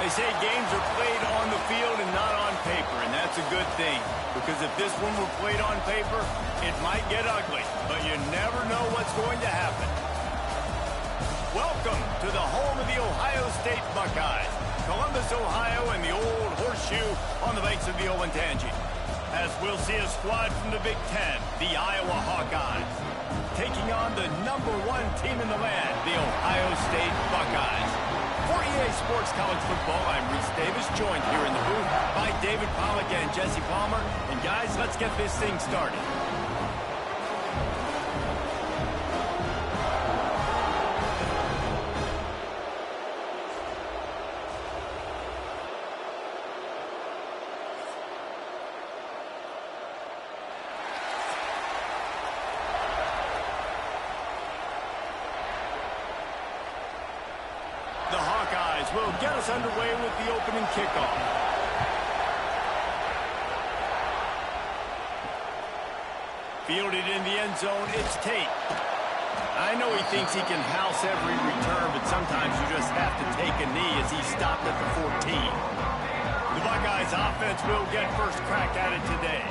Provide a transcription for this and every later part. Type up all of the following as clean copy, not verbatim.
They say games are played on the field and not on paper, and that's a good thing. Because if this one were played on paper, it might get ugly, but you never know what's going to happen. Welcome to the home of the Ohio State Buckeyes, Columbus, Ohio, and the old horseshoe on the banks of the Olentangy. As we'll see a squad from the Big Ten, the Iowa Hawkeyes, taking on the #1 team in the land, the Ohio State Buckeyes. For EA Sports College Football, I'm Reese Davis, joined here in the booth by David Pollack and Jesse Palmer. And guys, let's get this thing started. The Hawkeyes will get us underway with the opening kickoff. Fielded in the end zone, it's Tate. I know he thinks he can house every return, but sometimes you just have to take a knee as he stopped at the 14. The Buckeyes offense will get first crack at it today.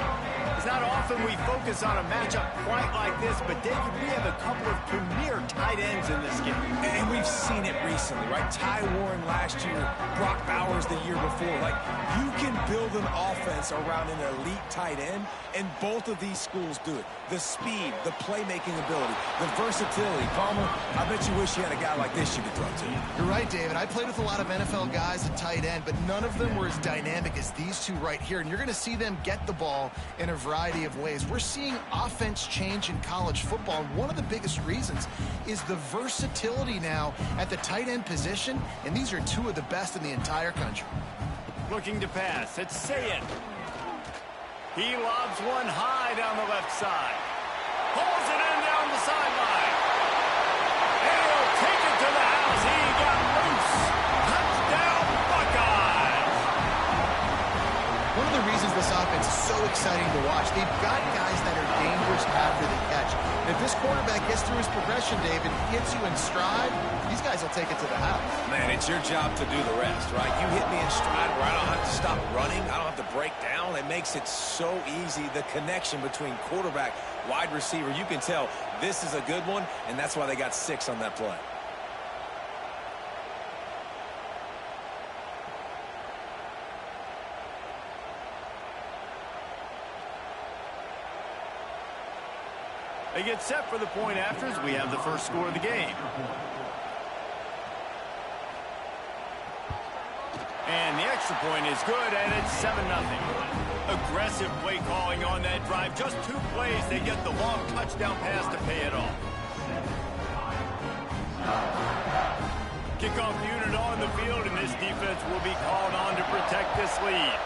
It's not often we focus on a matchup quite like this, but David, we have a couple of premier tight ends in this game. And we've seen it recently, right? Ty Warren last year, Brock Bowers the year before. Like, you can build an offense around an elite tight end, and both of these schools do it. The speed, the playmaking ability, the versatility. Palmer, I bet you wish you had a guy like this you could throw to. You're right, David. I played with a lot of NFL guys at tight end, but none of them were as dynamic as these two right here. And you're going to see them get the ball in a variety of ways. We're seeing offense change in college football. And one of the biggest reasons is the versatility now at the tight end position. And these are two of the best in the entire country. Looking to pass, it's Sayed. He lobs one high down the left side. Pulls it in down the sideline. And he'll take it to the house. He got loose. Touchdown, Buckeyes. One of the reasons this offense is so exciting to watch, they've got guys that are dangerous after the catch. And if this quarterback gets through his progression, David, gets you in stride, these guys will take it to the house. Man, it's your job to do the rest, right? You hit me in stride where I don't have to stop running. I don't have to break down. It makes it so easy. The connection between quarterback, wide receiver, you can tell this is a good one, and that's why they got 6 on that play. They get set for the point afters. We have the first score of the game. And the extra point is good, and it's 7-0. Aggressive play calling on that drive. Just 2 plays, they get the long touchdown pass to pay it off. Kickoff unit on the field, and this defense will be called on to protect this lead.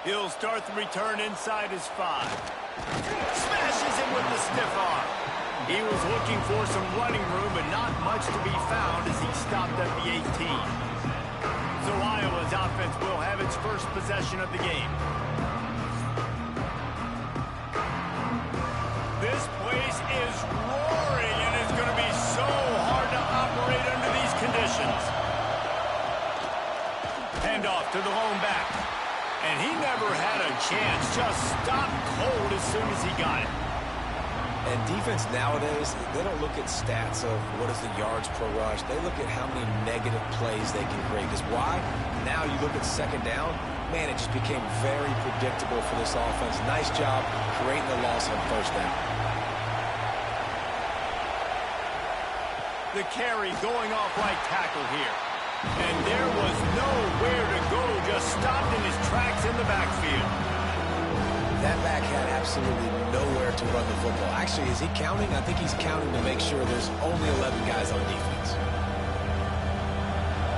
He'll start the return inside his 5. Smashes him with the stiff arm. He was looking for some running room, but not much to be found as he stopped at the 18. So Iowa's offense will have its first possession of the game. This place is roaring, and it's going to be so hard to operate under these conditions. Hand off to the lone back. And he never had a chance, just stopped cold as soon as he got it. And defense nowadays, they don't look at stats of what is the yards per rush. They look at how many negative plays they can create. Because why? Now you look at second down, man, it just became very predictable for this offense. Nice job creating the loss on first down. The carry going off right tackle here. And there was nowhere to go, just stopped in his tracks in the backfield. That back had absolutely nowhere to run the football. Actually, is he counting? I think he's counting to make sure there's only 11 guys on defense.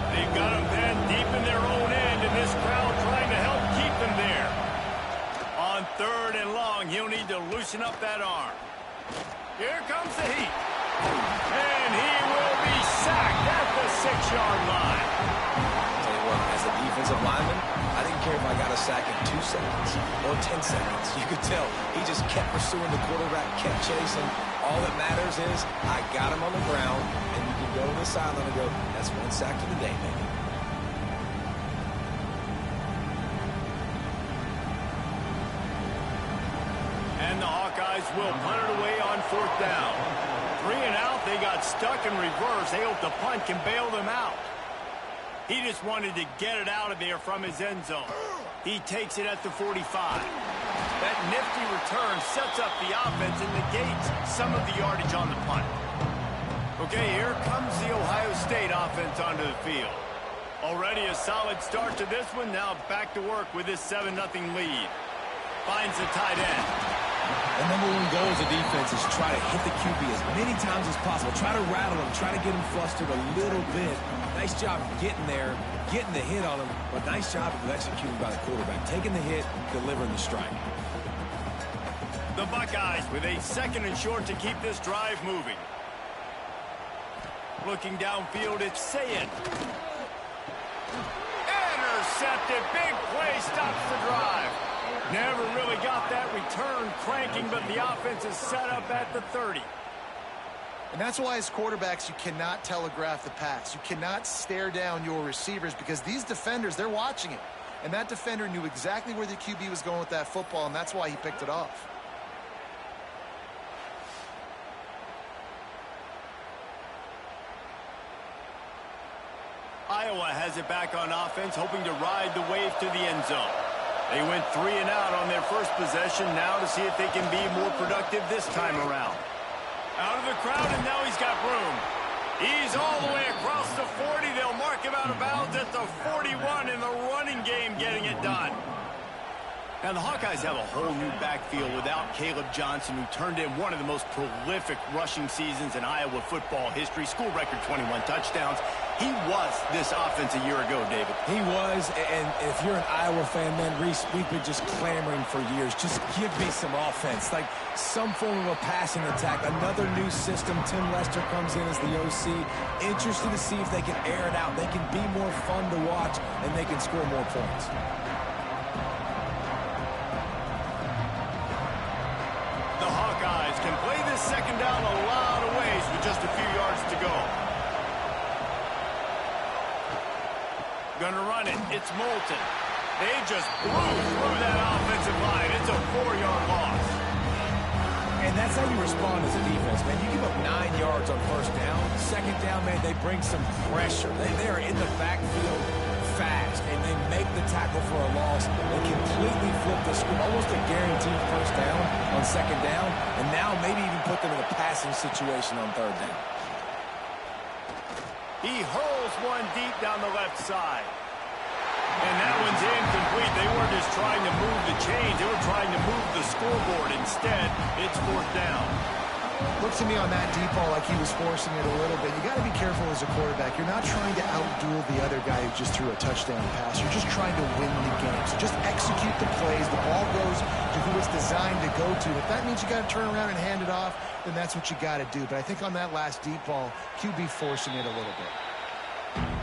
They've got him then deep in their own end, and this crowd trying to help keep them there. On 3rd and long, he'll need to loosen up that arm. Here comes the heat. And he will be sacked at the 6-yard line. I'll tell you what, as a defensive lineman, I didn't care if I got a sack in 2 seconds or 10 seconds. You could tell he just kept pursuing the quarterback, kept chasing. All that matters is I got him on the ground, and you can go to the sideline and go, that's 1 sack for the day, baby. And the Hawkeyes will punt it away on 4th down. 3 and out, they got stuck in reverse. They hope the punt can bail them out. He just wanted to get it out of there from his end zone. He takes it at the 45. That nifty return sets up the offense and negates some of the yardage on the punt. Okay, here comes the Ohio State offense onto the field. Already a solid start to this one. Now back to work with this 7-0 lead. Finds the tight end. The number one goal as a defense is try to hit the QB as many times as possible. Try to rattle him. Try to get him flustered a little bit. Nice job getting there, getting the hit on him, but nice job of executing by the quarterback. Taking the hit, delivering the strike. The Buckeyes with a 2nd and short to keep this drive moving. Looking downfield, it's Sayin. Intercepted. Big play stops the drive. Never really got that return cranking, but the offense is set up at the 30. And that's why as quarterbacks, you cannot telegraph the pass. You cannot stare down your receivers because these defenders, they're watching it. And that defender knew exactly where the QB was going with that football, and that's why he picked it off. Iowa has it back on offense, hoping to ride the wave to the end zone. They went 3 and out on their first possession, now to see if they can be more productive this time around. Out of the crowd, and now he's got room. He's all the way across the 40. They'll mark him out of bounds at the 41 in the running game, getting it done. Now, the Hawkeyes have a whole new backfield without Caleb Johnson, who turned in one of the most prolific rushing seasons in Iowa football history. School record 21 touchdowns. He was this offense a year ago, David. He was, and if you're an Iowa fan, man, Reese, we've been just clamoring for years. Just give me some offense, like some form of a passing attack, another new system. Tim Lester comes in as the OC. Interested to see if they can air it out. They can be more fun to watch, and they can score more points. The Hawkeyes can play this 2nd down a lot of ways with just a few yards to go. Gonna run it. It's Moulton. They just blew through that offensive line. It's a 4-yard loss. And that's how you respond as a defense, man. You give up 9 yards on 1st down. 2nd down, man, they bring some pressure. They are in the backfield fast, and they make the tackle for a loss. They completely flip the script, almost a guaranteed 1st down on 2nd down, and now maybe even put them in a passing situation on 3rd down. He hurls one deep down the left side. And that one's incomplete. They weren't just trying to move the chains. They were trying to move the scoreboard. Instead, it's 4th down. Looks to me on that deep ball like he was forcing it a little bit. You got to be careful as a quarterback. You're not trying to outduel the other guy who just threw a touchdown pass. You're just trying to win the game. So just execute the plays. The ball goes to who it's designed to go to. If that means you got to turn around and hand it off, then that's what you got to do. But I think on that last deep ball, QB forcing it a little bit.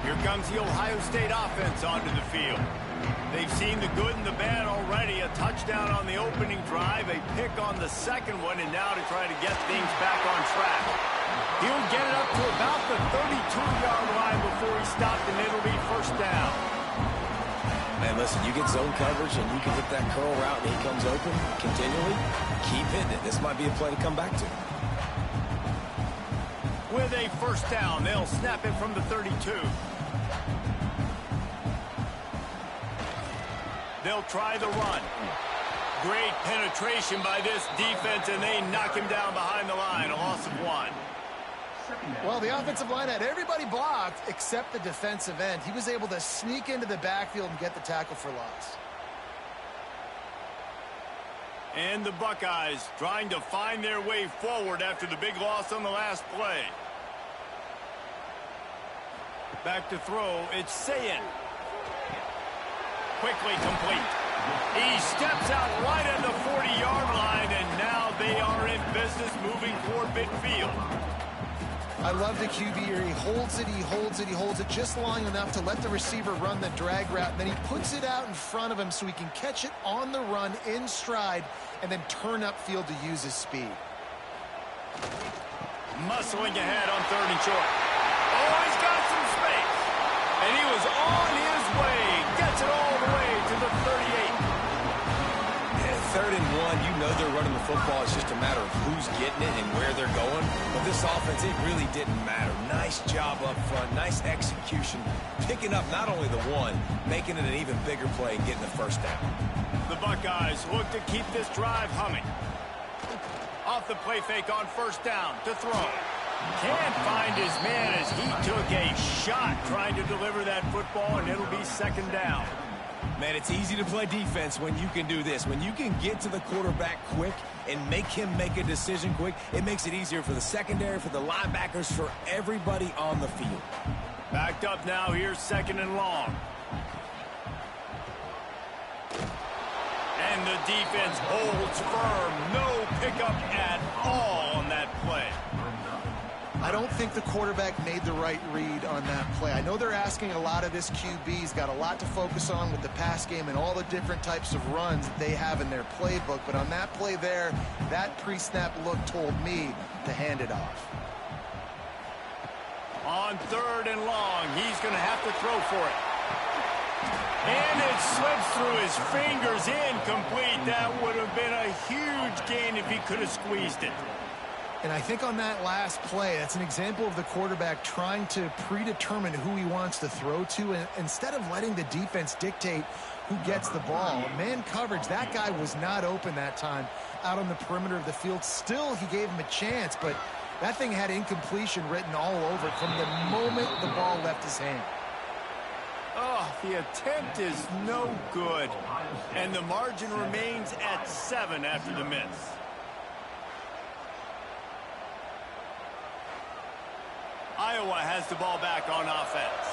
Here comes the Ohio State offense onto the field. They've seen the good and the bad already. A touchdown on the opening drive, a pick on the 2nd one, and now to try to get things back on track. He'll get it up to about the 32-yard line before he stopped, and it'll be 1st down. Man, listen, you get zone coverage, and you can hit that curl route, and he comes open continually. Keep hitting it. This might be a play to come back to. With a 1st down, they'll snap it from the 32. They'll try the run. Great penetration by this defense, and they knock him down behind the line. A loss of 1. Well, the offensive line had everybody blocked except the defensive end. He was able to sneak into the backfield and get the tackle for loss. And the Buckeyes trying to find their way forward after the big loss on the last play. Back to throw, it's Sayin. Quickly complete. He steps out right at the 40-yard line, and now they are in business moving toward midfield. I love the QB here. He holds it, he holds it, he holds it just long enough to let the receiver run the drag route. And then he puts it out in front of him so he can catch it on the run in stride and then turn upfield to use his speed. Muscling ahead on 3rd and short. Oh, he's got some space. And he was on his way. Gets it all the way to the 38. And 3rd and 1, you know they're running the football. It's just a matter of who's getting it and where they're going. But this offense, it really didn't matter. Nice job up front. Nice execution. Picking up not only the one, making it an even bigger play and getting the first down. The Buckeyes look to keep this drive humming. Off the play fake on 1st down to throw. Can't find his man as he took a shot trying to deliver that football, and it'll be 2nd down. Man, it's easy to play defense when you can do this. When you can get to the quarterback quick and make him make a decision quick, it makes it easier for the secondary, for the linebackers, for everybody on the field. Backed up now, here's 2nd and long. And the defense holds firm. No pickup at all on that play. I don't think the quarterback made the right read on that play. I know they're asking a lot of this QB. He's got a lot to focus on with the pass game and all the different types of runs that they have in their playbook. But on that play there, that pre-snap look told me to hand it off. On 3rd and long, he's going to have to throw for it. And it slips through his fingers, incomplete. That would have been a huge gain if he could have squeezed it. And I think on that last play, that's an example of the quarterback trying to predetermine who he wants to throw to, and instead of letting the defense dictate who gets the ball. Man coverage, that guy was not open that time out on the perimeter of the field. Still, he gave him a chance, but that thing had incompletion written all over it from the moment the ball left his hand. Oh, the attempt is no good. And the margin remains at 7 after the miss. Iowa has the ball back on offense.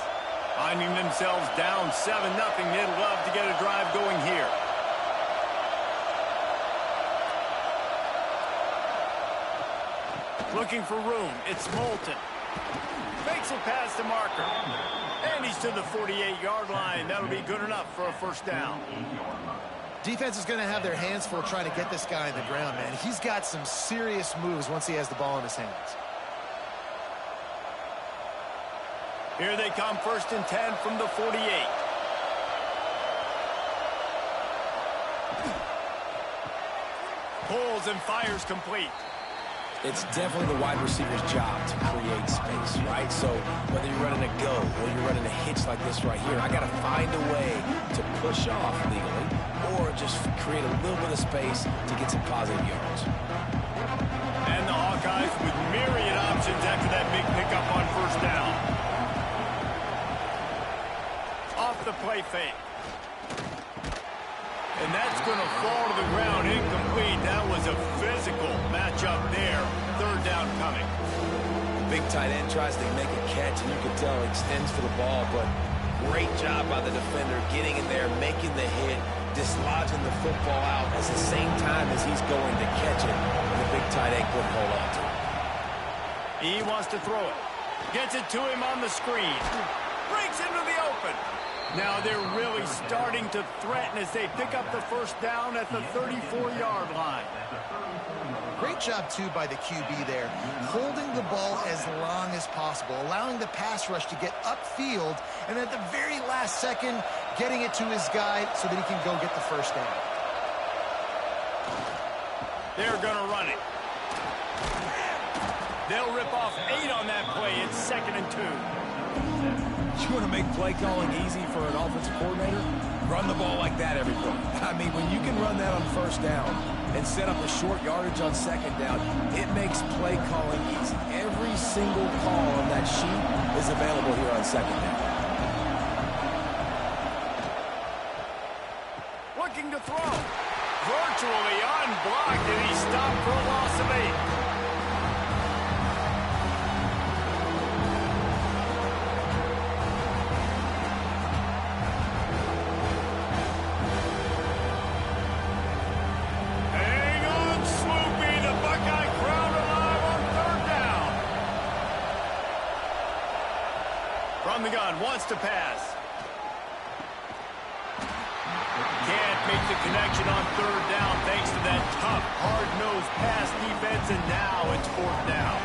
Finding themselves down 7-0. They'd love to get a drive going here. Looking for room. It's Moulton. Fakes it past the marker. And he's to the 48-yard line. That'll be good enough for a 1st down. Defense is going to have their hands full trying to get this guy on the ground, man. He's got some serious moves once he has the ball in his hands. Here they come, 1st and 10 from the 48. Pulls and fires complete. It's definitely the wide receiver's job to create space, right? So whether you're running a go or you're running a hitch like this right here, I got to find a way to push off legally or just create a little bit of space to get some positive yards. And the Hawkeyes with myriad options after that big pickup on 1st down. Off the play fake. And that's going to fall to the ground incomplete. That was a physical matchup there. 3rd down coming. Big tight end tries to make a catch, and you can tell he extends for the ball, but great job by the defender getting in there, making the hit, dislodging the football out at the same time as he's going to catch it, and the big tight end couldn't hold on to it. He wants to throw it. Gets it to him on the screen. Breaks into the open. Now they're really starting to threaten as they pick up the 1st down at the 34-yard line. Great job, too, by the QB there, holding the ball as long as possible, allowing the pass rush to get upfield, and at the very last second, getting it to his guy so that he can go get the 1st down. They're going to run it. They'll rip off 8 on that play. It's 2nd and 2. You want to make play calling easy for an offensive coordinator? Run the ball like that every play. I mean, when you can run that on 1st down and set up a short yardage on 2nd down, it makes play calling easy. Every single call on that sheet is available here on 2nd down. Looking to throw. Virtually unblocked, and he stopped for a loss of 8. From the gun, wants to pass. Can't make the connection on third down thanks to that tough, hard-nosed pass defense, and now it's fourth down.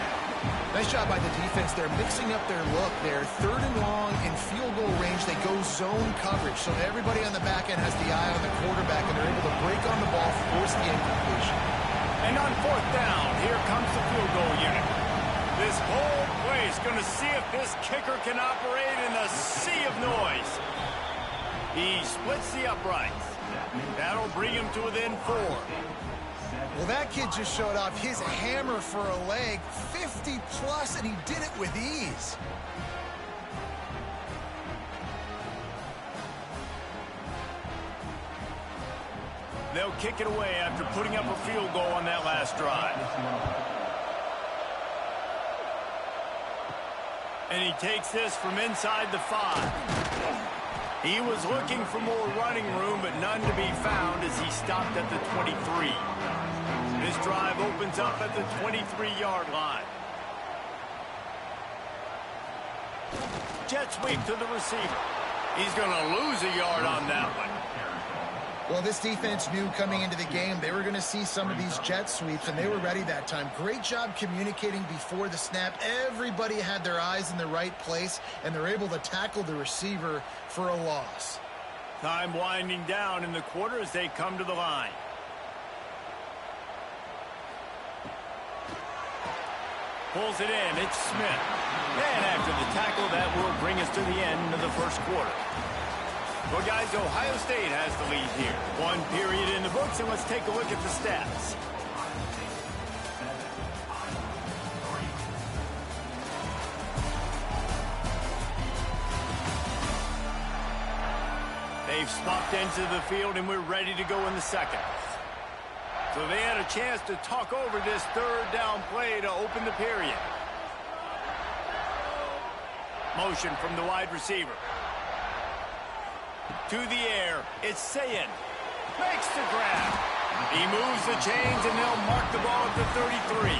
Nice job by the defense. They're mixing up their look. They're third and long in field goal range. They go zone coverage, so everybody on the back end has the eye on the quarterback, and they're able to break on the ball, force the incompletion. And on fourth down, here comes the field goal unit. This whole place going to see if this kicker can operate in a sea of noise. He splits the uprights. That'll bring him to within 4. Well, that kid just showed off his hammer for a leg, 50-plus, and he did it with ease. They'll kick it away after putting up a field goal on that last drive. And he takes this from inside the 5. He was looking for more running room, but none to be found as he stopped at the 23. This drive opens up at the 23-yard line. Jet sweep to the receiver. He's going to lose a yard on that one. Well, this defense knew coming into the game they were going to see some of these jet sweeps, and they were ready that time. Great job communicating before the snap. Everybody had their eyes in the right place, and they're able to tackle the receiver for a loss. Time winding down in the quarter as they come to the line. Pulls it in. It's Smith. And after the tackle, that will bring us to the end of the first quarter. Well, guys, Ohio State has the lead here. 1 period in the books, and let's take a look at the stats. They've swapped ends of the field, and we're ready to go in the second. So they had a chance to talk over this third down play to open the period. Motion from the wide receiver. To the air, it's Sayin. Makes the grab. He moves the chains, and they'll mark the ball at the 33.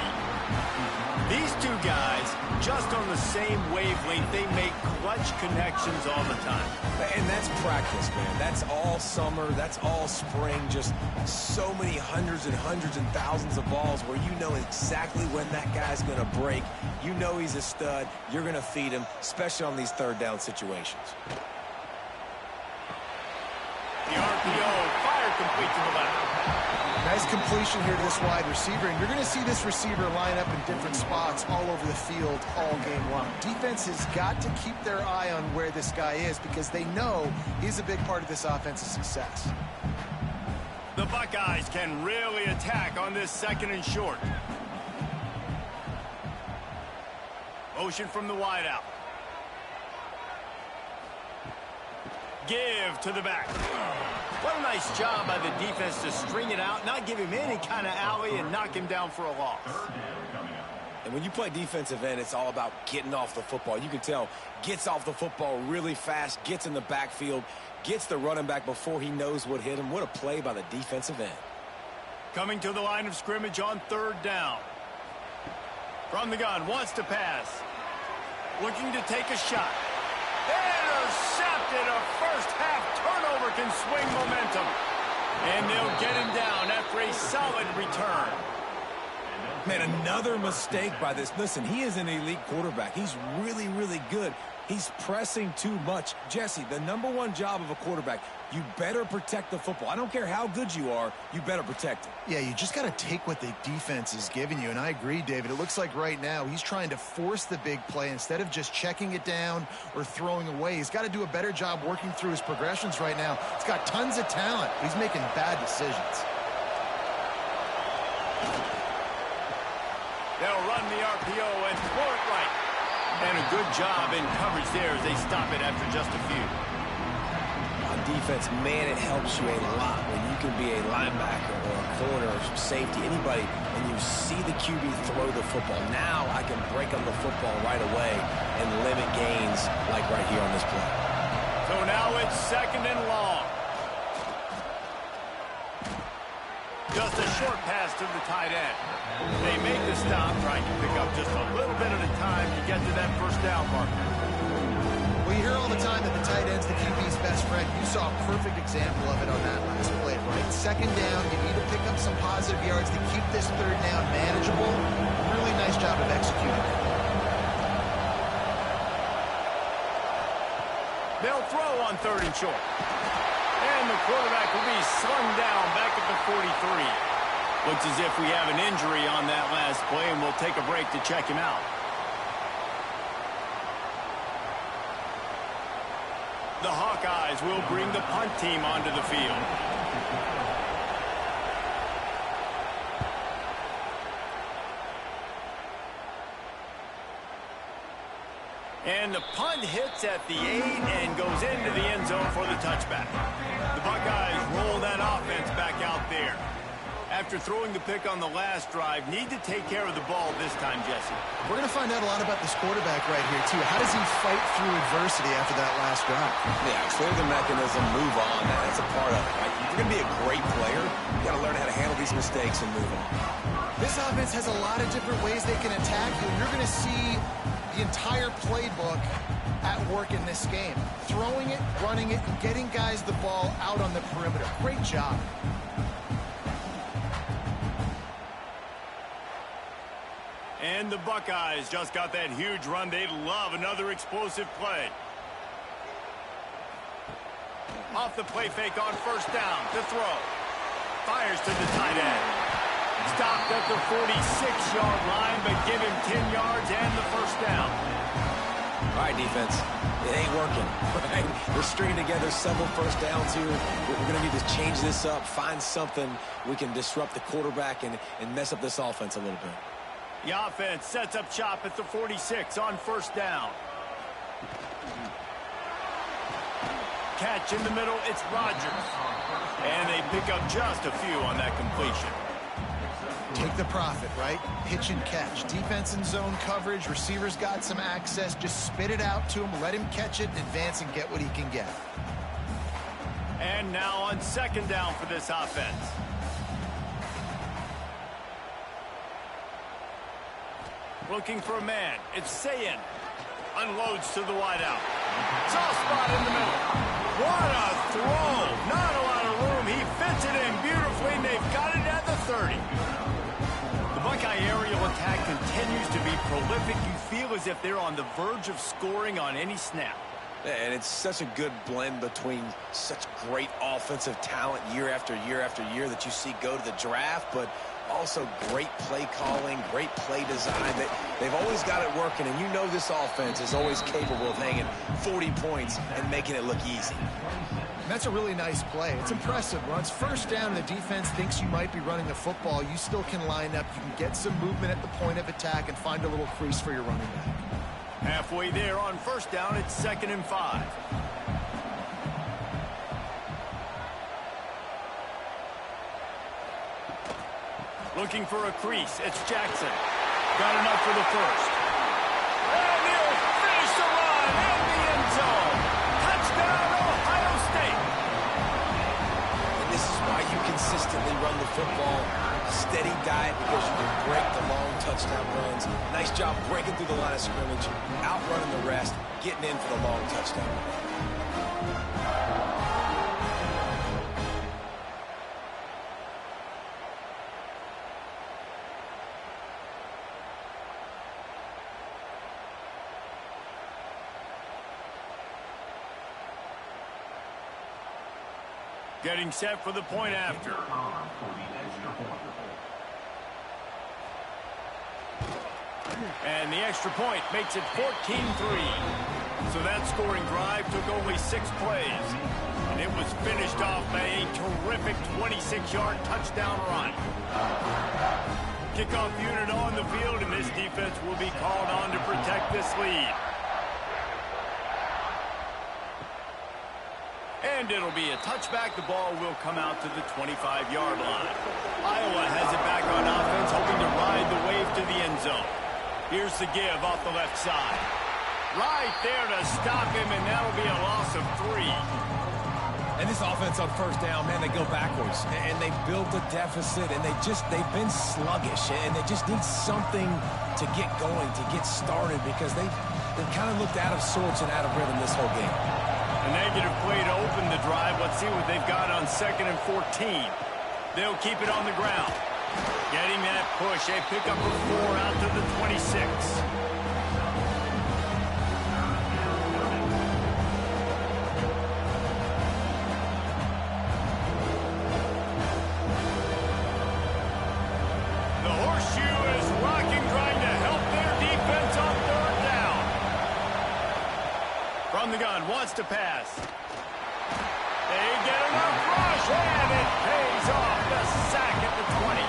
These two guys, just on the same wavelength, they make clutch connections all the time. And that's practice, man. That's all summer. That's all spring. Just so many hundreds and thousands of balls where you know exactly when that guy's going to break. You know he's a stud. You're going to feed him, especially on these third down situations. The RPO fired complete to the left. Nice completion here to this wide receiver, and you're going to see this receiver line up in different spots all over the field all game long. Defense has got to keep their eye on where this guy is because they know he's a big part of this offense's success. The Buckeyes can really attack on this second and short. Motion from the wideout. Give to the back. What a nice job by the defense to string it out, not give him any kind of alley, and knock him down for a loss. And when you play defensive end, it's all about getting off the football. You can tell, gets off the football really fast, gets in the backfield, gets the running back before he knows what hit him. What a play by the defensive end. Coming to the line of scrimmage on third down. From the gun, wants to pass. Looking to take a shot. Intercepted. A first-half turnover can swing momentum. And they'll get him down after a solid return. Man, another mistake by this. Listen, he is an elite quarterback. He's really, really good. He's pressing too much. Jesse, the #1 job of a quarterback, you better protect the football. I don't care how good you are, you better protect it. Yeah, you just got to take what the defense is giving you, and I agree, David. It looks like right now he's trying to force the big play instead of just checking it down or throwing away. He's got to do a better job working through his progressions right now. He's got tons of talent. He's making bad decisions. They'll run the RPO and throw it right. And a good job in coverage there as they stop it after just a few. On defense, man, it helps you a lot when you can be a linebacker or a corner or safety, anybody, and you see the QB throw the football. Now I can break on the football right away and limit gains like right here on this play. So now it's second and long. Just a short pass to the tight end. They make the stop, trying to pick up just a little bit at a time to get to that first down marker. Well, We hear all the time that the tight end's the QB's best friend. You saw a perfect example of it on that last play, right? Second down, you need to pick up some positive yards to keep this third down manageable. Really nice job of executing it. They'll throw on 3rd and short. And the quarterback will be slung down back at the 43. Looks as if we have an injury on that last play, and we'll take a break to check him out. The Hawkeyes will bring the punt team onto the field. And the punt hits at the 8 and goes into the end zone for the touchback. The Buckeyes roll that offense back out there. After throwing the pick on the last drive, need to take care of the ball this time, Jesse. We're going to find out a lot about this quarterback right here, too. How does he fight through adversity after that last drive? Yeah, clear the mechanism, move on. That's a part of it, right? If you're going to be a great player, you got to learn how to handle these mistakes and move on. This offense has a lot of different ways they can attack you. You're going to see the entire playbook at work in this game. Throwing it, running it, and getting guys the ball out on the perimeter. Great job. And the Buckeyes just got that huge run. They'd love another explosive play. Off the play fake on 1st down to throw. Fires to the tight end. Stopped at the 46-yard line, but give him 10 yards and the 1st down. All right, defense. It ain't working, right? We're stringing together several 1st downs here. We're going to need to change this up, find something we can disrupt the quarterback and mess up this offense a little bit. The offense sets up shop at the 46 on 1st down. Catch in the middle, it's Rodgers. And they pick up just a few on that completion. Take the profit, right? Pitch and catch. Defense in zone coverage. Receivers got some access. Just spit it out to him. Let him catch it and advance and get what he can get. And now on 2nd down for this offense. Looking for a man. It's Sayin. Unloads to the wideout. Soft spot in the middle. What a throw. Not a lot of room. He fits it in beautifully, and they've got it at the 30. The Buckeye aerial attack continues to be prolific. You feel as if they're on the verge of scoring on any snap. And it's such a good blend between such great offensive talent year after year after year that you see go to the draft, but also great play calling, great play design. They've always got it working, and you know this offense is always capable of hanging 40 points and making it look easy. That's a really nice play. It's impressive. Once 1st down, the defense thinks you might be running the football. You still can line up. You can get some movement at the point of attack and find a little crease for your running back. Halfway there on 1st down, it's 2nd and 5. Looking for a crease. It's Jackson. Got enough for the 1st. And he'll finish the run in the end zone. Touchdown, Ohio State. And this is why you consistently run the football. A steady diet because you can break the long touchdown runs. Nice job breaking through the line of scrimmage, outrunning the rest, getting in for the long touchdown. Getting set for the point after. And the extra point makes it 14-3. So that scoring drive took only 6 plays. And it was finished off by a terrific 26-yard touchdown run. Kickoff unit on the field, and this defense will be called on to protect this lead. And it'll be a touchback. The ball will come out to the 25-yard line. Iowa has it back on offense, hoping to ride the wave to the end zone. Here's the give off the left side. Right there to stop him, and that'll be a loss of 3. And this offense on 1st down, man, they go backwards. And they built a deficit, and they've been sluggish. And they just need something to get going, to get started, because they've kind of looked out of sorts and out of rhythm this whole game. A negative play to open the drive. Let's see what they've got on 2nd and 14. They'll keep it on the ground. Getting that push. They pick up a 4 out to the 26. From the gun, wants to pass. They get enough rush, and it pays off. The sack at the 20.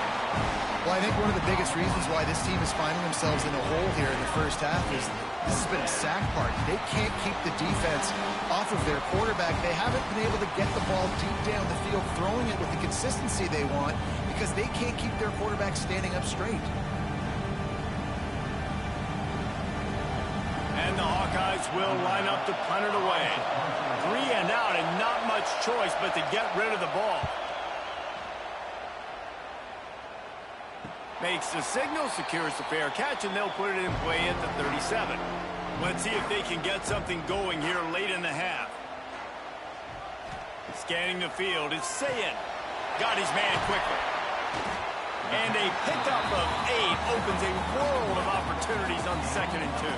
Well, I think one of the biggest reasons why this team is finding themselves in a hole here in the first half is this has been a sack party. They can't keep the defense off of their quarterback. They haven't been able to get the ball deep down the field, throwing it with the consistency they want because they can't keep their quarterback standing up straight. And the Hawkeyes will line up to punt it away. 3 and out and not much choice but to get rid of the ball. Makes the signal, secures the fair catch, and they'll put it in play at the 37. Let's see if they can get something going here late in the half. Scanning the field, it's Sayin. Got his man quickly. And a pickup of 8 opens a world of opportunities on 2nd and 2.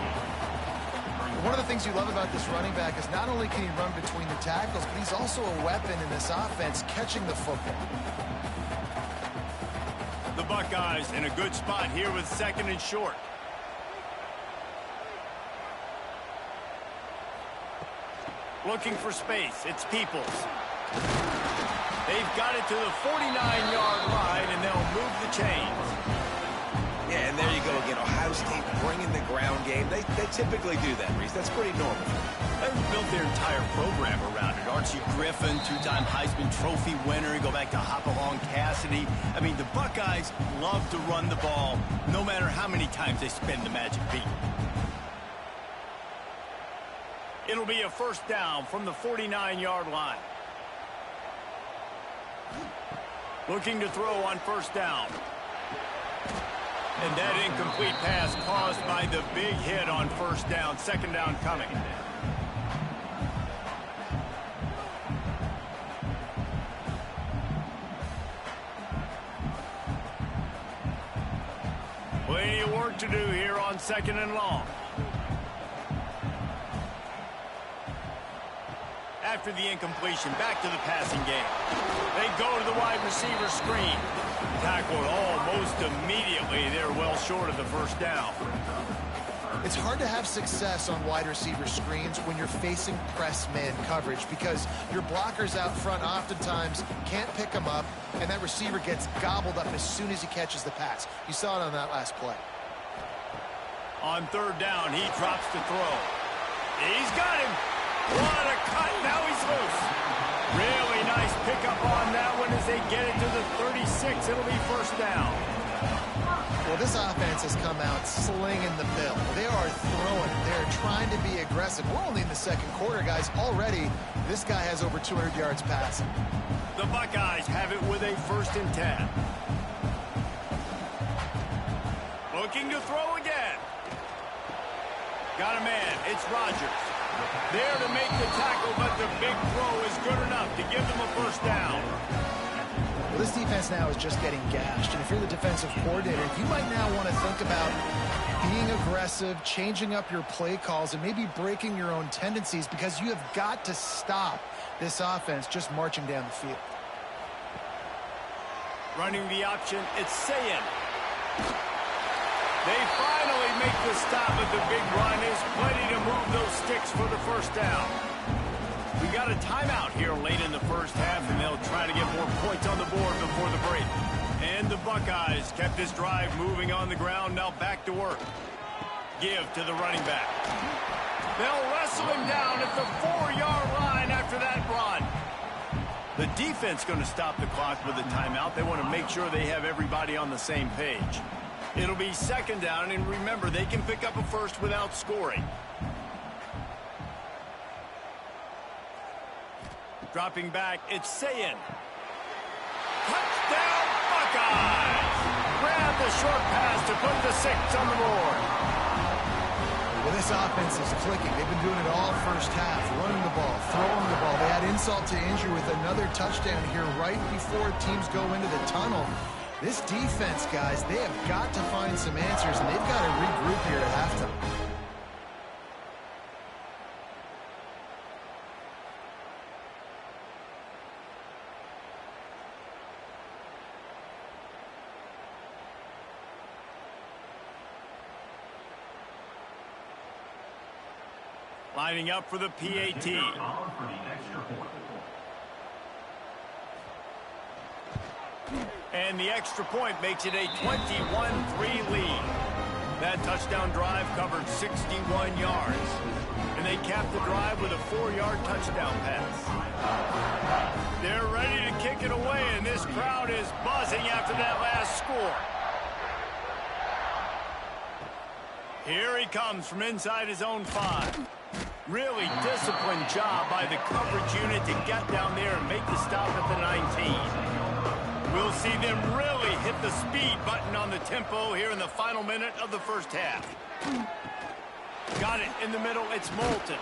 One of the things you love about this running back is not only can he run between the tackles, but he's also a weapon in this offense catching the football. The Buckeyes in a good spot here with 2nd and short. Looking for space. It's Peoples. They've got it to the 49-yard line, and they'll move the chains. Yeah, and there you go again. Ohio State bringing the ground game. They typically do that, Reese. That's pretty normal. They've built their entire program around it. Archie Griffin, 2-time Heisman Trophy winner. You go back to Hopalong Cassidy. I mean, the Buckeyes love to run the ball, no matter how many times they spin the magic beat. It'll be a 1st down from the 49-yard line. Looking to throw on 1st down. And that incomplete pass caused by the big hit on 1st down. 2nd down coming. Plenty of work to do here on 2nd and long. After the incompletion, back to the passing game. They go to the wide receiver screen. Tackled almost immediately. They're well short of the 1st down. It's hard to have success on wide receiver screens when you're facing press man coverage because your blockers out front oftentimes can't pick them up, and that receiver gets gobbled up as soon as he catches the pass. You saw it on that last play. On 3rd down, he drops to throw. He's got him. What a cut. Now he's loose. Really nice pickup on that one as they get it to the 36. It'll be 1st down. Well, this offense has come out slinging the bill. They are throwing. They're trying to be aggressive. We're only in the 2nd quarter, guys. Already, this guy has over 200 yards passing. The Buckeyes have it with a 1st and 10. Looking to throw again. Got a man. It's Rodgers. There to make the tackle, but the big throw is good enough to give them a 1st down. Well, this defense now is just getting gashed, and if you're the defensive coordinator, you might now want to think about being aggressive, changing up your play calls, and maybe breaking your own tendencies because you have got to stop this offense just marching down the field. Running the option, it's Sayin. They finally make the stop, but the big run is plenty to move those sticks for the 1st down. We got a timeout here late in the 1st half, and they'll try to get more points on the board before the break. And the Buckeyes kept this drive moving on the ground, now back to work. Give to the running back. They'll wrestle him down at the 4-yard line after that run. The defense going to stop the clock with a timeout. They want to make sure they have everybody on the same page. It'll be 2nd down, and remember, they can pick up a 1st without scoring. Dropping back, it's Sayin. Touchdown, Buckeyes! Grab the short pass to put the 6 on the board. Well, this offense is clicking. They've been doing it all first half, running the ball, throwing the ball. They had insult to injury with another touchdown here right before teams go into the tunnel. This defense, guys, they have got to find some answers, and they've got to regroup here at halftime. Lining up for the PAT. And the extra point makes it a 21-3 lead. That touchdown drive covered 61 yards. And they capped the drive with a 4-yard touchdown pass. They're ready to kick it away, and this crowd is buzzing after that last score. Here he comes from inside his own 5. Really disciplined job by the coverage unit to get down there and make the stop at the 19. We'll see them really hit the speed button on the tempo here in the final minute of the first half. Got it in the middle. It's Moulton.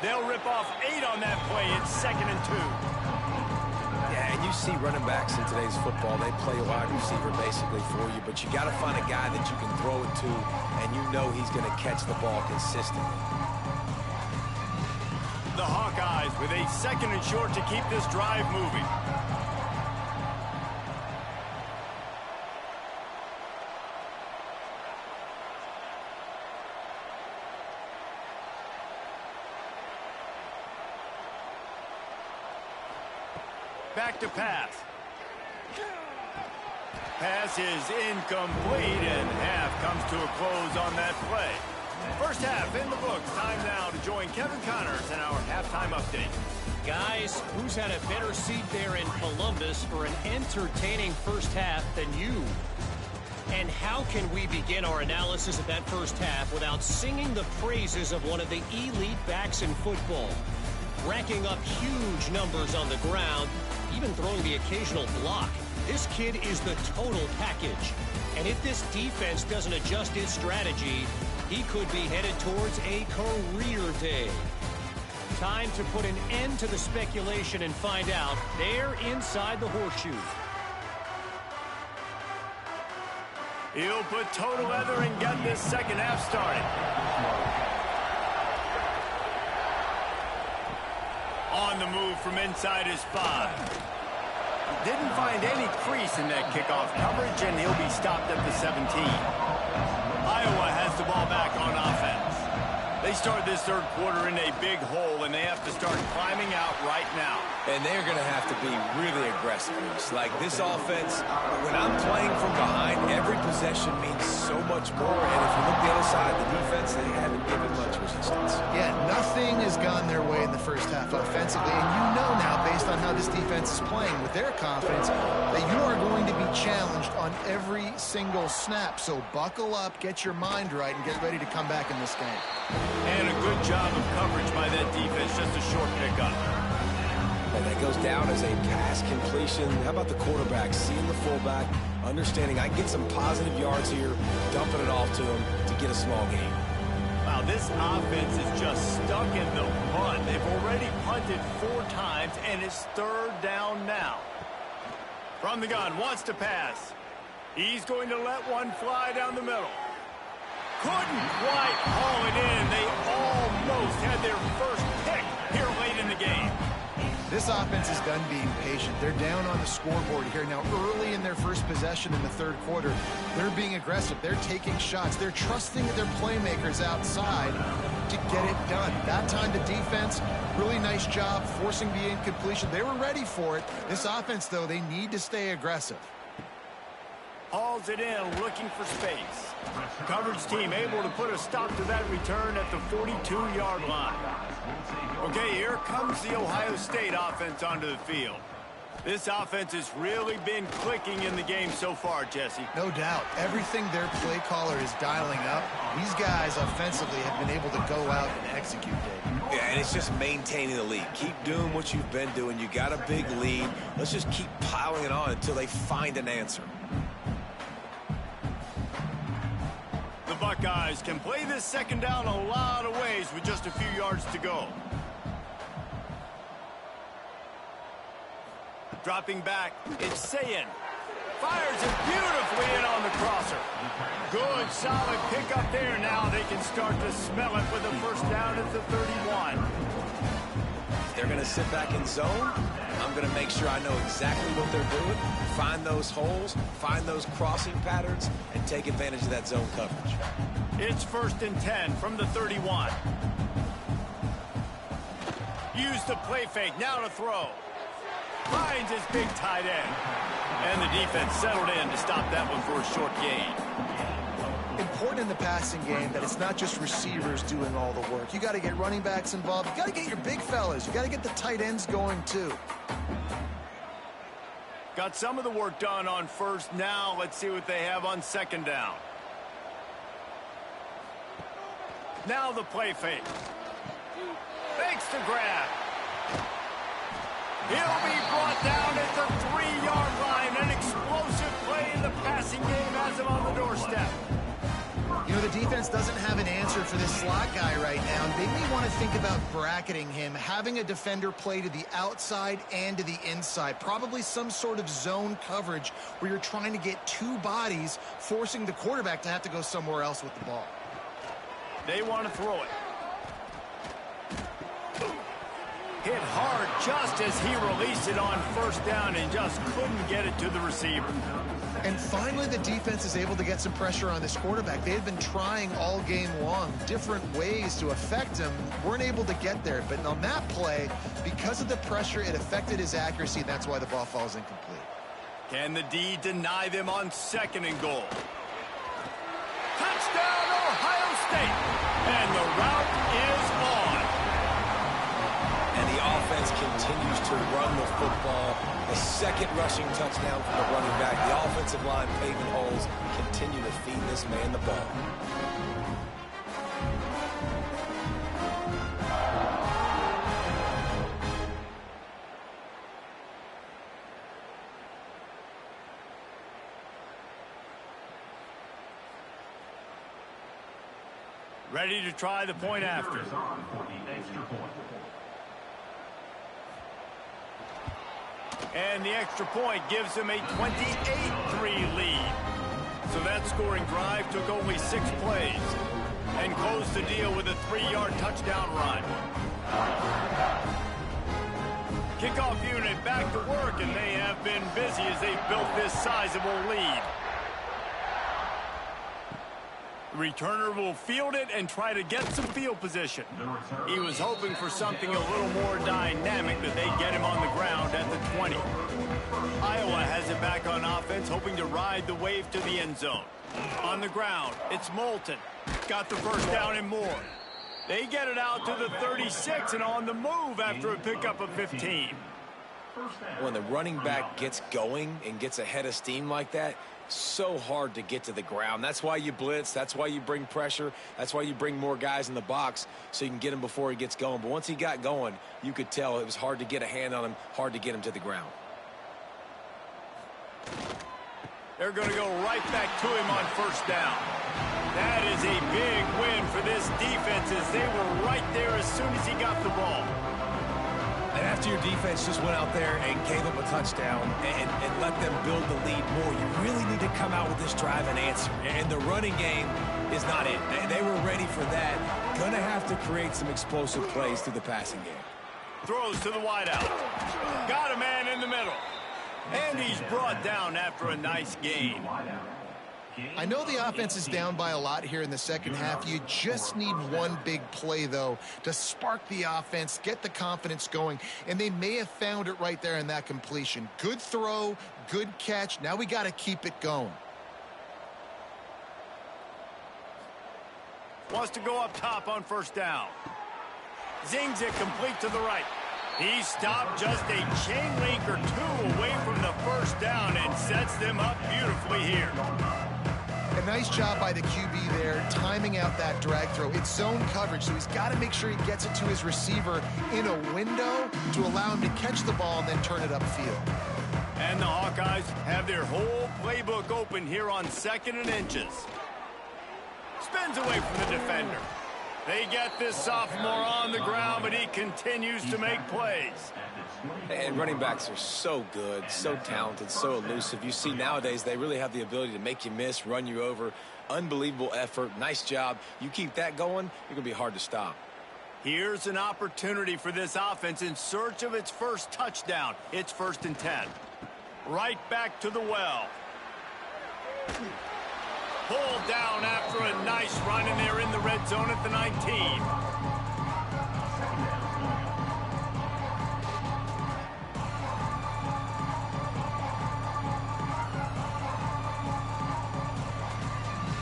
They'll rip off 8 on that play. It's 2nd and 2. Yeah, and you see running backs in today's football, they play a wide receiver basically for you, but you got to find a guy that you can throw it to, and you know he's going to catch the ball consistently. The Hawkeyes with a 2nd and short to keep this drive moving. Back to pass. Pass is incomplete, and half comes to a close on that play. First half in the books. Time now to join Kevin Connors in our halftime update. Guys, who's had a better seat there in Columbus for an entertaining first half than you? And how can we begin our analysis of that first half without singing the praises of one of the elite backs in football? Racking up huge numbers on the ground, even throwing the occasional block. This kid is the total package. And if this defense doesn't adjust its strategy, he could be headed towards a career day. Time to put an end to the speculation and find out. They're inside the horseshoe. He'll put total leather and get this second half started. On the move from inside his 5. Didn't find any crease in that kickoff coverage, and he'll be stopped at the 17. Iowa has the ball back on offense. They start this third quarter in a big hole, and they have to start climbing out right now. And they're going to have to be really aggressive. Like this offense, when I'm playing from behind, every possession means so much more. And if you look the other side, the defense, they haven't given much resistance. Yeah, nothing has gone their way in the first half offensively. And you know now, based on how this defense is playing with their confidence, that you are going to be challenged on every single snap. So buckle up, get your mind right, and get ready to come back in this game. And a good job of coverage by that defense, just a short pickup. And that goes down as a pass completion. How about the quarterback seeing the fullback, understanding I can get some positive yards here, dumping it off to him to get a small gain. Wow, this offense is just stuck in the mud. They've already punted 4 times, and it's 3rd down now. From the gun, wants to pass. He's going to let one fly down the middle. Couldn't quite haul it in. They almost had their first pick here late in the game. This offense is done being patient. They're down on the scoreboard here now early in their first possession in the third quarter. They're being aggressive. They're taking shots. They're trusting their playmakers outside to get it done. That time the defense, really nice job forcing the incompletion. They were ready for it. This offense, though, they need to stay aggressive. Hauls it in, looking for space. Coverage team able to put a stop to that return at the 42-yard line. Okay, here comes the Ohio State offense onto the field. This offense has really been clicking in the game so far, Jesse. No doubt. Everything their play caller is dialing up, these guys offensively have been able to go out and execute, Dave. Yeah, and it's just maintaining the lead. Keep doing what you've been doing. You got a big lead. Let's just keep piling it on until they find an answer. The Buckeyes can play this second down a lot of ways with just a few yards to go. Dropping back, it's Sayin. Fires it beautifully in on the crosser. Good, solid pickup there. Now they can start to smell it with a first down at the 31. They're going to sit back in zone. I'm going to make sure I know exactly what they're doing, find those holes, find those crossing patterns, and take advantage of that zone coverage. It's 1st and 10 from the 31. Use the play fake, now to throw. Finds his big tight end. And the defense settled in to stop that one for a short gain. Important in the passing game that it's not just receivers doing all the work. You got to get running backs involved. You got to get your big fellas. You got to get the tight ends going too. Got some of the work done on first. Now let's see what they have on second down. Now the play fake. Fakes the grab. He'll be brought down at the 3-yard line. An explosive play in the passing game has him on the doorstep. You know, the defense doesn't have an answer for this slot guy right now. They may want to think about bracketing him, having a defender play to the outside and to the inside. Probably some sort of zone coverage where you're trying to get two bodies, forcing the quarterback to have to go somewhere else with the ball. They want to throw it. Hit hard just as he released it on first down and just couldn't get it to the receiver. And finally, the defense is able to get some pressure on this quarterback. They had been trying all game long different ways to affect him. Weren't able to get there. But on that play, because of the pressure, it affected his accuracy. And that's why the ball falls incomplete. Can the D deny them on 2nd and goal? Touchdown, Ohio State. And the route is on. And the offense continues to run the football. The second rushing touchdown from the running back. The offensive line paving holes. Continue to feed this man the ball. Ready to try the point after. And the extra point gives them a 28-3 lead. So that scoring drive took only 6 plays and closed the deal with a 3-yard touchdown run. Kickoff unit back to work, and they have been busy as they built this sizable lead. The returner will field it and try to get some field position. He was hoping for something a little more dynamic, that they get him on the ground at the 20. Iowa has it back on offense, hoping to ride the wave to the end zone. On the ground, it's Moulton. Got the first down and more. They get it out to the 36 and on the move after a pickup of 15. When the running back gets going and gets ahead of steam like that, so hard to get to the ground. That's why you blitz. That's why you bring pressure. That's why you bring more guys in the box so you can get him before he gets going. But once he got going, you could tell it was hard to get a hand on him, hard to get him to the ground. They're going to go right back to him on first down. That is a big win for this defense, as they were right there as soon as he got the ball. And after your defense just went out there and gave up a touchdown and let them build the lead more, you really need to come out with this drive and answer. And the running game is not it. They were ready for that. Going to have to create some explosive plays through the passing game. Throws to the wideout. Got a man in the middle. And he's brought down after a nice gain. I know the offense is down by a lot here in the second half. You just need one big play, though, to spark the offense, get the confidence going, and they may have found it right there in that completion. Good throw, good catch. Now we got to keep it going. Wants to go up top on first down. Zings it complete to the right. He stopped just a chain link or two away from the first down and sets them up beautifully here. A nice job by the QB there, timing out that drag throw. It's zone coverage, so he's got to make sure he gets it to his receiver in a window to allow him to catch the ball and then turn it upfield. And the Hawkeyes have their whole playbook open here on 2nd and inches. Spins away from the defender. They get this sophomore on the ground, but he continues to make plays. And running backs are so good, so talented, so elusive. You see nowadays they really have the ability to make you miss, run you over. Unbelievable effort. Nice job. You keep that going, you're going to be hard to stop. Here's an opportunity for this offense in search of its first touchdown. It's 1st and 10. Right back to the well. Pulled down after a nice run, and they're in the red zone at the 19.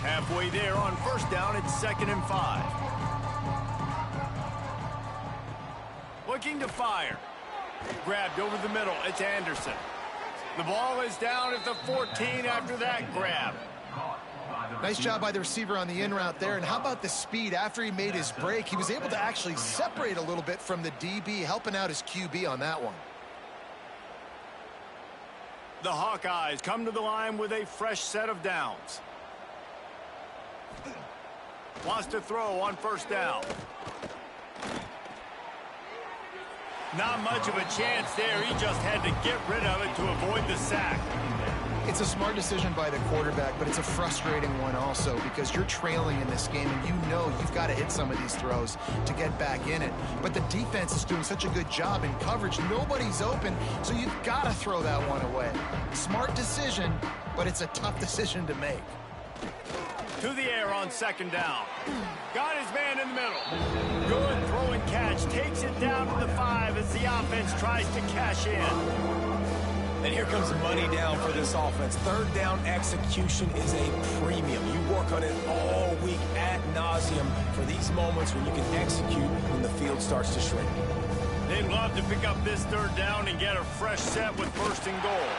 Halfway there on 1st down, it's 2nd and 5. Looking to fire. Grabbed over the middle. It's Anderson. The ball is down at the 14 after that grab. Nice job by the receiver on the in route there. And how about the speed? After he made his break, he was able to actually separate a little bit from the DB, helping out his QB on that one. The Hawkeyes come to the line with a fresh set of downs. Wants to throw on 1st down. Not much of a chance there. He just had to get rid of it to avoid the sack. It's a smart decision by the quarterback, but it's a frustrating one also because you're trailing in this game and you know you've got to hit some of these throws to get back in it. But the defense is doing such a good job in coverage. Nobody's open, so you've got to throw that one away. Smart decision, but it's a tough decision to make. To the air on 2nd down. Got his man in the middle. Good throw and catch. Takes it down to the 5 as the offense tries to cash in. And here comes money down for this offense. 3rd down execution is a premium. You work on it all week ad nauseum for these moments when you can execute when the field starts to shrink. They'd love to pick up this 3rd down and get a fresh set with 1st and goal.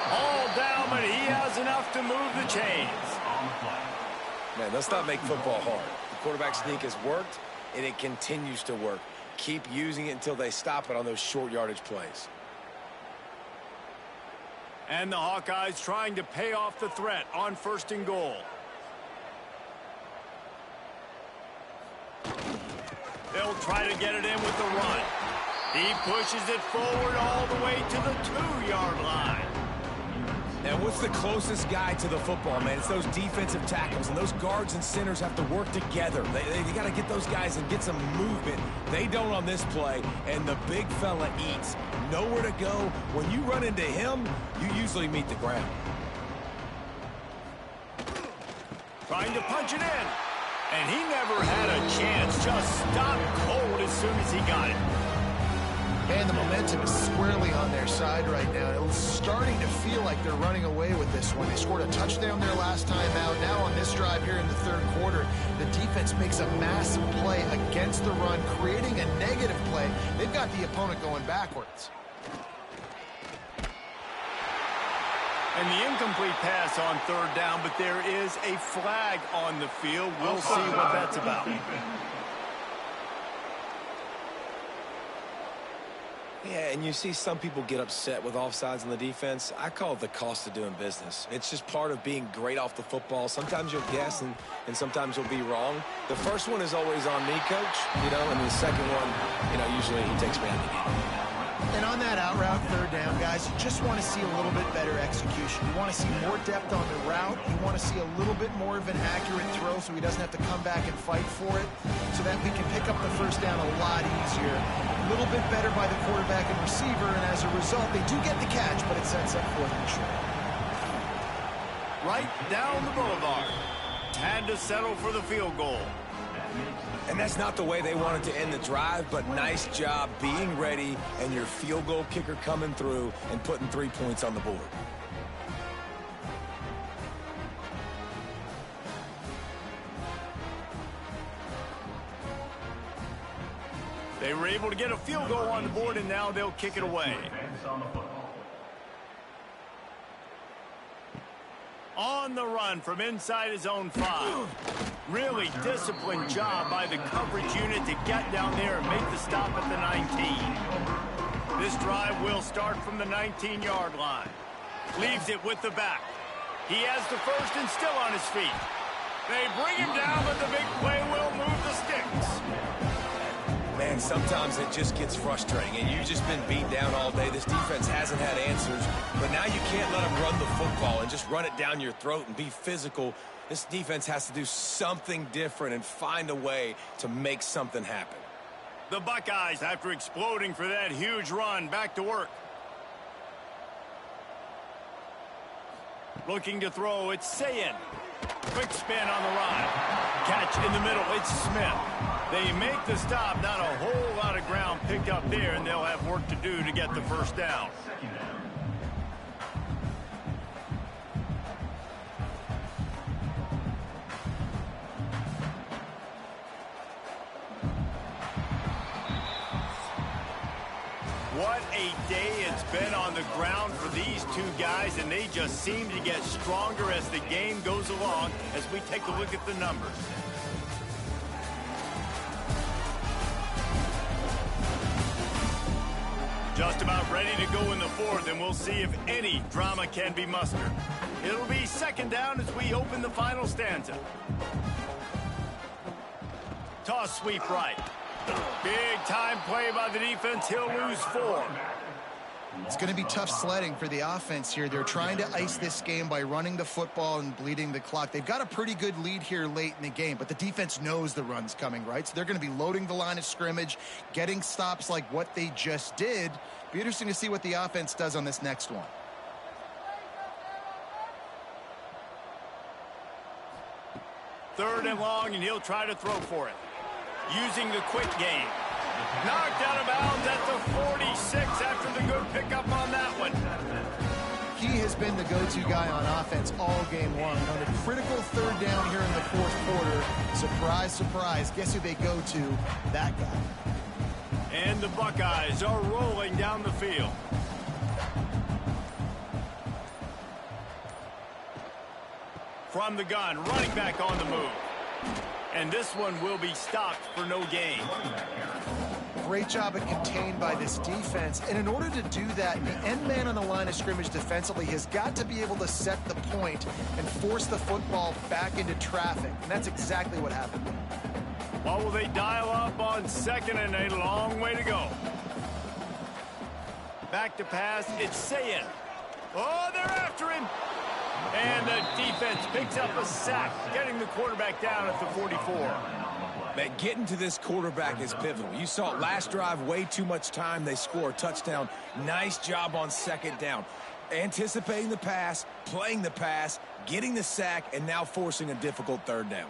All down, but he has enough to move the chains. Man, let's not make football hard. The quarterback sneak has worked, and it continues to work. Keep using it until they stop it on those short yardage plays. And the Hawkeyes trying to pay off the threat on 1st and goal. They'll try to get it in with the run. He pushes it forward all the way to the 2-yard line. Now, what's the closest guy to the football, man? It's those defensive tackles, and those guards and centers have to work together. They got to get those guys and get some movement. They don't on this play, and the big fella eats. Nowhere to go. When you run into him, you usually meet the ground. Trying to punch it in. And he never had a chance. Just stopped cold as soon as he got it. And the momentum is squarely on their side right now. It's starting to feel like they're running away with this one. They scored a touchdown their last time out. Now on this drive here in the 3rd quarter, the defense makes a massive play against the run, creating a negative play. They've got the opponent going backwards. And the incomplete pass on 3rd down, but there is a flag on the field. We'll see what that's about. Yeah, and you see some people get upset with offsides on the defense. I call it the cost of doing business. It's just part of being great off the football. Sometimes you'll guess, and sometimes you'll be wrong. The first one is always on me, Coach, and the second one, usually he takes me out of the game. And on that out route 3rd down, guys, you just want to see a little bit better execution. You want to see more depth on the route. You want to see a little bit more of an accurate throw so he doesn't have to come back and fight for it, so that we can pick up the 1st down a lot easier. A little bit better by the quarterback and receiver, and as a result, they do get the catch, but it sets up 4th and short. Right down the boulevard. Had to settle for the field goal. And that's not the way they wanted to end the drive, but nice job being ready and your field goal kicker coming through and putting 3 points on the board. They were able to get a field goal on the board, and now they'll kick it away. On the run from inside his own 5. Really disciplined job by the coverage unit to get down there and make the stop at the 19. This drive will start from the 19-yard line. Leaves it with the back. He has the 1st and still on his feet. They bring him down, but the big play will move the sticks. Man, sometimes it just gets frustrating, and you've just been beat down all day. This defense hasn't had answers, but now you can't let them run the football and just run it down your throat and be physical. This defense has to do something different and find a way to make something happen. The Buckeyes, after exploding for that huge run, back to work. Looking to throw, it's Sayin. Quick spin on the run. Catch in the middle, it's Smith. They make the stop, not a whole lot of ground picked up there, and they'll have work to do to get the first down. What a day it's been on the ground for these two guys, and they just seem to get stronger as the game goes along as we take a look at the numbers. Just about ready to go in the fourth, and we'll see if any drama can be mustered. It'll be second down as we open the final stanza. Toss sweep right. Big time play by the defense. He'll lose 4. It's going to be tough sledding for the offense here. They're trying to ice this game by running the football and bleeding the clock. They've got a pretty good lead here late in the game, but the defense knows the run's coming, right? So they're going to be loading the line of scrimmage, getting stops like what they just did. Be interesting to see what the offense does on this next one. Third and long, and he'll try to throw for it. Using the quick game. Knocked out of bounds at the 46 after the good pickup on that one. He has been the go-to guy on offense all game long. On a critical third down here in the fourth quarter, surprise, surprise, guess who they go to? That guy. And the Buckeyes are rolling down the field. From the gun, running back on the move. And this one will be stopped for no gain. Great job at contained by this defense. And in order to do that, the end man on the line of scrimmage defensively has got to be able to set the point and force the football back into traffic. And that's exactly what happened. Well, will they dial up on second and a long way to go? Back to pass, it's Sayin. Oh, they're after him. And the defense picks up a sack, getting the quarterback down at the 44. Man, getting to this quarterback is pivotal. You saw it last drive, way too much time. They score a touchdown. Nice job on second down. Anticipating the pass, playing the pass, getting the sack, and now forcing a difficult third down.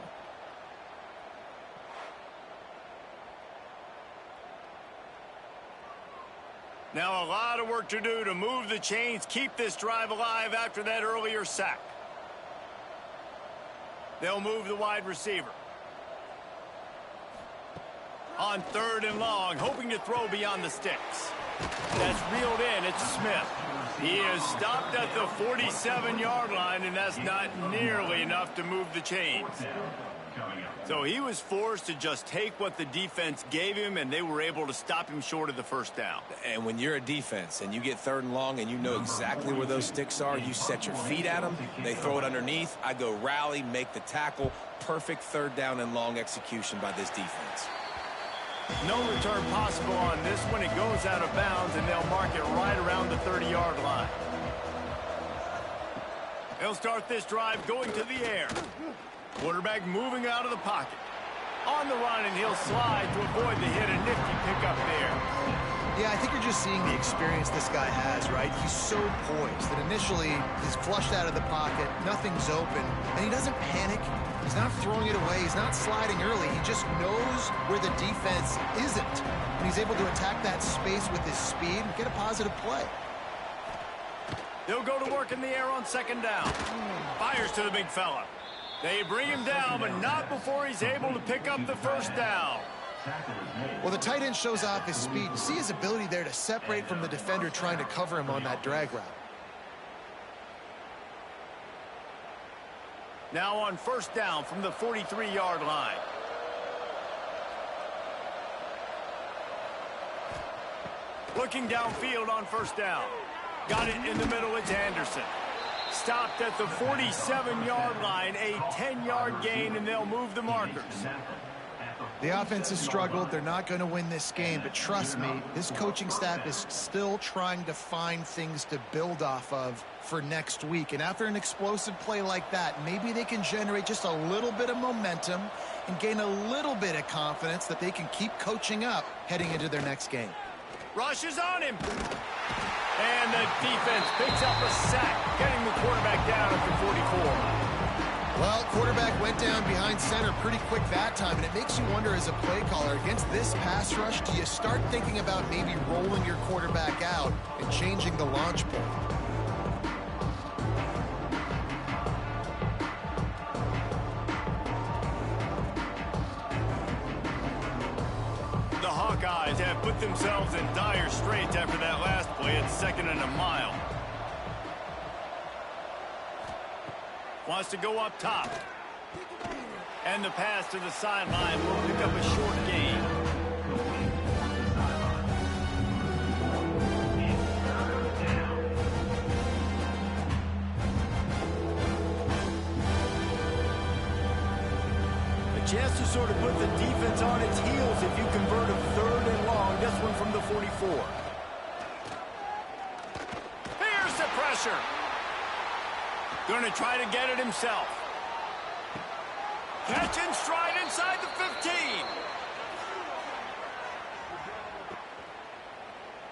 Now a lot of work to do to move the chains, keep this drive alive after that earlier sack. They'll move the wide receiver. On third and long, hoping to throw beyond the sticks. That's reeled in, it's Smith. He is stopped at the 47-yard line, and that's not nearly enough to move the chains. So he was forced to just take what the defense gave him, and they were able to stop him short of the first down. And when you're a defense and you get third and long and you know exactly where those sticks are, you set your feet at them, they throw it underneath, I go rally, make the tackle. Perfect third down and long execution by this defense. No return possible on this one. It goes out of bounds, and they'll mark it right around the 30-yard line. They'll start this drive going to the air. Quarterback moving out of the pocket. On the run, and he'll slide to avoid the hit. A nifty pickup there. Yeah, I think you're just seeing the experience this guy has, right? He's so poised that initially he's flushed out of the pocket, nothing's open, and he doesn't panic. He's not throwing it away. He's not sliding early. He just knows where the defense isn't, and he's able to attack that space with his speed and get a positive play. They'll go to work in the air on second down. Fires to the big fella. They bring him down, but not before he's able to pick up the first down. Well, the tight end shows off his speed. You see his ability there to separate from the defender trying to cover him on that drag route. Now on first down from the 43-yard line. Looking downfield on first down. Got it in the middle, it's Anderson. Stopped at the 47-yard line, a 10-yard gain, and they'll move the markers. The offense has struggled. They're not going to win this game, but trust me, this coaching staff is still trying to find things to build off of for next week. And after an explosive play like that, maybe they can generate just a little bit of momentum and gain a little bit of confidence that they can keep coaching up heading into their next game. Rush is on him. And the defense picks up a sack, getting the quarterback down at the 44. Well, quarterback went down behind center pretty quick that time, and it makes you wonder as a play caller, against this pass rush, do you start thinking about maybe rolling your quarterback out and changing the launch point? The Hawkeyes have put themselves in dire straits after that last play at 2nd and a mile. Wants to go up top. And the pass to the sideline will pick up a short gain. A chance to sort of put the defense on its heels if you convert a 3rd and long. This one from the 44. Here's the pressure. Going to try to get it himself. Catch and stride inside the 15.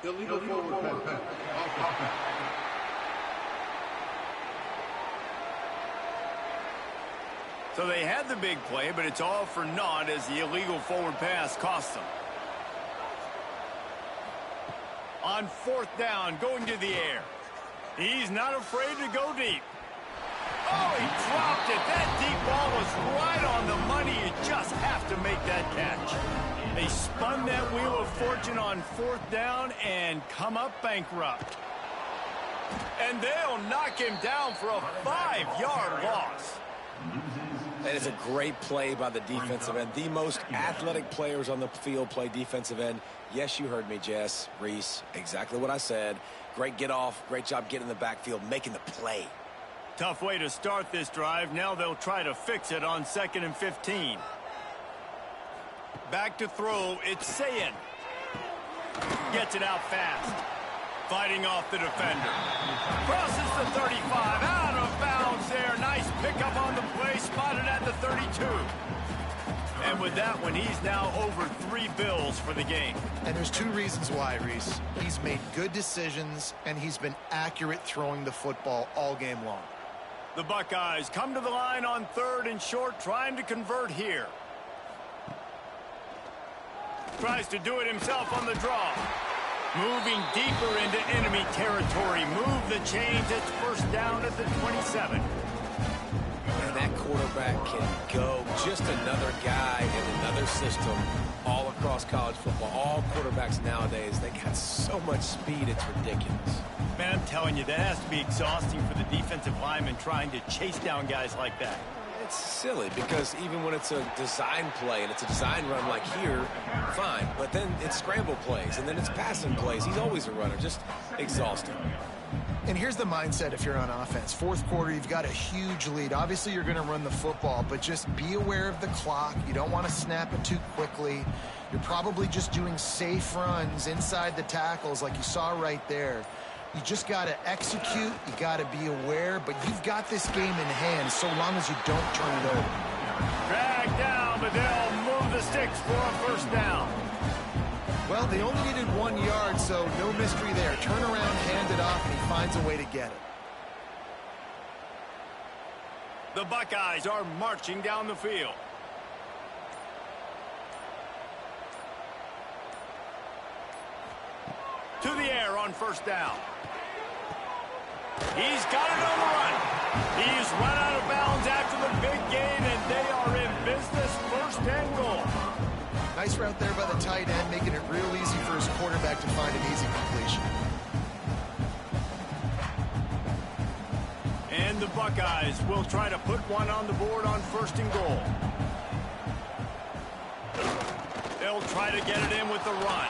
Illegal forward pass. So they had the big play, but it's all for naught as the illegal forward pass cost them. On 4th down, going to the air. He's not afraid to go deep. Oh, he dropped it. That deep ball was right on the money. You just have to make that catch. They spun that wheel of fortune on 4th down and come up bankrupt. And they'll knock him down for a 5-yard loss. That is a great play by the defensive end. The most athletic players on the field play defensive end. Yes, you heard me, Jess, Reese. Exactly what I said. Great get off. Great job getting in the backfield, making the play. Tough way to start this drive. Now they'll try to fix it on 2nd and 15. Back to throw. It's Sayin. Gets it out fast. Fighting off the defender. Crosses the 35. Out of bounds there. Nice pickup on the play. Spotted at the 32. And with that one, he's now over 3 bills for the game. And there's 2 reasons why, Reese. He's made good decisions, and he's been accurate throwing the football all game long. The Buckeyes come to the line on 3rd and short, trying to convert here. Tries to do it himself on the draw. Moving deeper into enemy territory. Move the chains. It's 1st down at the 27. And that quarterback can go. Just another guy in another system all across college football. All quarterbacks nowadays, they got so much speed, it's ridiculous. Man, I'm telling you, that has to be exhausting for the defensive lineman trying to chase down guys like that. It's silly because even when it's a design play and it's a design run like here, fine. But then it's scramble plays and then it's passing plays. He's always a runner, just exhausting. And here's the mindset if you're on offense. 4th quarter, you've got a huge lead. Obviously, you're going to run the football, but just be aware of the clock. You don't want to snap it too quickly. You're probably just doing safe runs inside the tackles like you saw right there. You just got to execute. You got to be aware, but you've got this game in hand so long as you don't turn it over. Dragged down, but they'll move the sticks for a 1st down. Well, they only needed 1 yard, so no mystery there. Turn around, hand it off, and he finds a way to get it. The Buckeyes are marching down the field. To the air on 1st down. He's got it on the run. He's run out of bounds after the big gain, and they are in business. 1st and goal. Nice route there by the tight end, making it real easy for his quarterback to find an easy completion. And the Buckeyes will try to put one on the board on 1st and goal. They'll try to get it in with the run.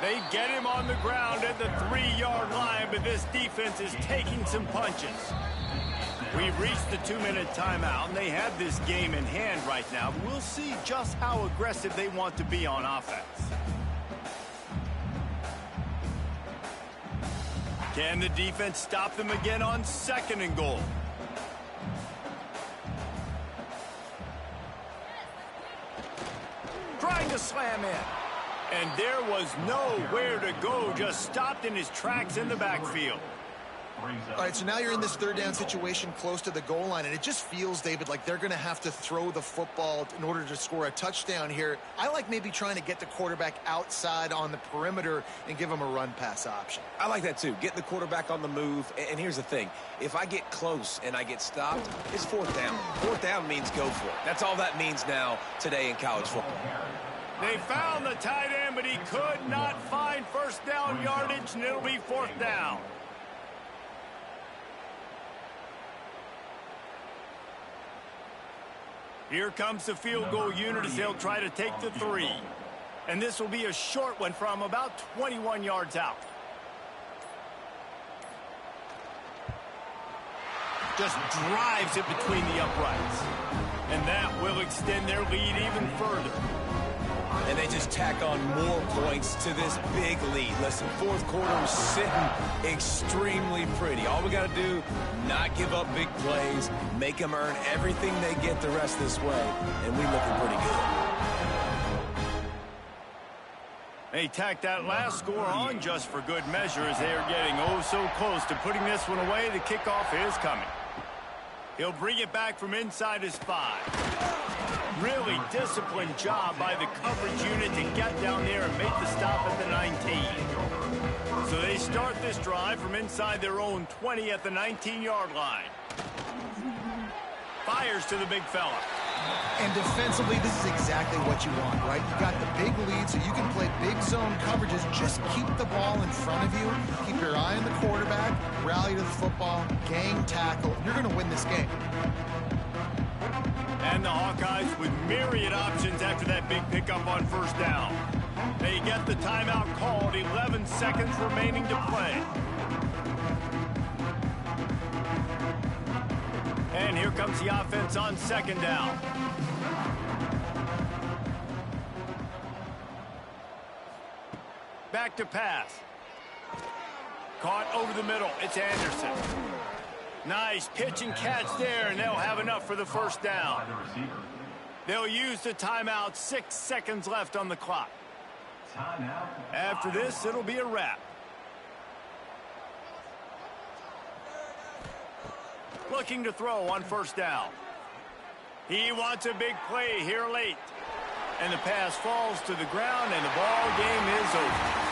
They get him on the ground at the 3-yard line, but this defense is taking some punches. We've reached the 2-minute timeout, and they have this game in hand right now. We'll see just how aggressive they want to be on offense. Can the defense stop them again on 2nd and goal? Trying to slam in. And there was nowhere to go, just stopped in his tracks in the backfield. All right, so now you're in this 3rd down situation close to the goal line, and it just feels, David, like they're going to have to throw the football in order to score a touchdown here. I like maybe trying to get the quarterback outside on the perimeter and give him a run-pass option. I like that too, getting the quarterback on the move. And here's the thing, if I get close and I get stopped, it's 4th down. 4th down means go for it. That's all that means now today in college football. They found the tight end, but he could not find 1st down yardage, and it'll be 4th down. Here comes the field goal unit as they'll try to take the 3. And this will be a short one from about 21 yards out. Just drives it between the uprights. And that will extend their lead even further. And they just tack on more points to this big lead. Listen, 4th quarter is sitting extremely pretty. All we got to do, not give up big plays, make them earn everything they get the rest of this way, and we looking pretty good. They tacked that last score on just for good measure as they are getting oh so close to putting this one away. The kickoff is coming. He'll bring it back from inside his 5. Really disciplined job by the coverage unit to get down there and make the stop at the 19. So they start this drive from inside their own 20 at the 19-yard line. Fires to the big fella. And defensively, this is exactly what you want, right? You've got the big lead, so you can play big zone coverages. Just keep the ball in front of you. Keep your eye on the quarterback. Rally to the football. Gang tackle. You're going to win this game. And the Hawkeyes with myriad options after that big pickup on 1st down. They get the timeout called. 11 seconds remaining to play. And here comes the offense on 2nd down. Back to pass. Caught over the middle. It's Anderson. Nice pitch and catch there, and they'll have enough for the 1st down. They'll use the timeout. 6 seconds left on the clock. After this, it'll be a wrap. Looking to throw on 1st down. He wants a big play here late. And the pass falls to the ground, and the ball game is over.